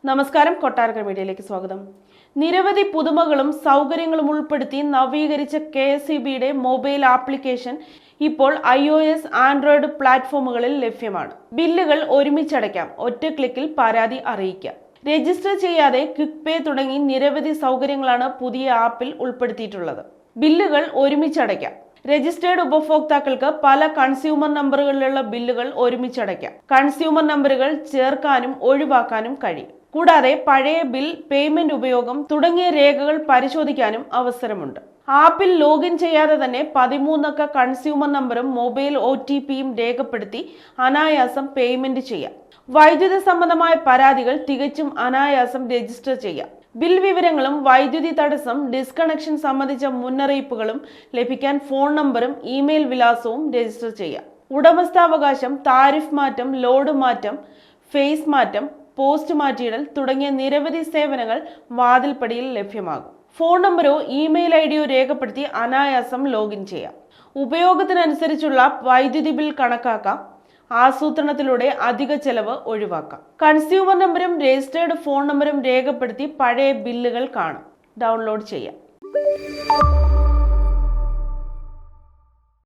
നമസ്കാരം, കൊട്ടാരക്കര മീഡിയയിലേക്ക് സ്വാഗതം. നിരവധി പുതുമകളും സൗകര്യങ്ങളും ഉൾപ്പെടുത്തി നവീകരിച്ച KSEBയുടെ മൊബൈൽ ആപ്ലിക്കേഷൻ ഇപ്പോൾ iOS, ആൻഡ്രോയിഡ് പ്ലാറ്റ്ഫോമുകളിൽ ലഭ്യമാണ്. ബില്ലുകൾ ഒരുമിച്ചടയ്ക്കാം, ഒറ്റ ക്ലിക്കിൽ പരാതി അറിയിക്കാം. രജിസ്റ്റർ ചെയ്യാതെ ക്വിക്ക് പേ തുടങ്ങി നിരവധി സൗകര്യങ്ങളാണ് പുതിയ ആപ്പിൽ ഉൾപ്പെടുത്തിയിട്ടുള്ളത്. ബില്ലുകൾ ഒരുമിച്ചടയ്ക്കാം. രജിസ്റ്റേർഡ് ഉപഭോക്താക്കൾക്ക് പല കൺസ്യൂമർ നമ്പറുകളിലുള്ള ബില്ലുകൾ ഒരുമിച്ചടയ്ക്കാം. കൺസ്യൂമർ നമ്പറുകൾ ചേർക്കാനും ഒഴിവാക്കാനും കഴിയും. കൂടാതെ പഴയ ബിൽ, പേയ്മെന്റ് ഉപയോഗം തുടങ്ങിയ രേഖകൾ പരിശോധിക്കാനും അവസരമുണ്ട്. ആപ്പിൽ ലോഗിൻ ചെയ്യാതെ തന്നെ 13 അക്ക കൺസ്യൂമർ നമ്പറും മൊബൈൽ OTPയും രേഖപ്പെടുത്തി അനായാസം പേയ്മെന്റ് ചെയ്യാം. വൈദ്യുതി സംബന്ധമായ പരാതികൾ തികച്ചും അനായാസം രജിസ്റ്റർ ചെയ്യാം. ബിൽ വിവരങ്ങളും വൈദ്യുതി തടസ്സം, ഡിസ്കണക്ഷൻ സംബന്ധിച്ച മുന്നറിയിപ്പുകളും ലഭിക്കാൻ ഫോൺ നമ്പറും ഇമെയിൽ വിലാസവും രജിസ്റ്റർ ചെയ്യാം. ഉടമസ്ഥാവകാശം, താരിഫ് മാറ്റം, ലോഡ് മാറ്റം, ഫേസ് മാറ്റം, പോസ്റ്റ് മാറ്റിയിടൽ തുടങ്ങിയ നിരവധി സേവനങ്ങൾ വാതിൽപ്പടിയിൽ ലഭ്യമാകും. ഫോൺ നമ്പറോ ഇമെയിൽ IDയോ രേഖപ്പെടുത്തി അനായാസം ലോഗിൻ ചെയ്യാം. ഉപയോഗത്തിനനുസരിച്ചുള്ള വൈദ്യുതി ബിൽ കണക്കാക്കാം. ആസൂത്രണത്തിലൂടെ അധിക ചെലവ് ഒഴിവാക്കാം. കൺസ്യൂമർ നമ്പറും രജിസ്റ്റേർഡ് ഫോൺ നമ്പറും രേഖപ്പെടുത്തി പഴയ ബില്ലുകൾ കാണാം. ഡൗൺലോഡ് ചെയ്യാം.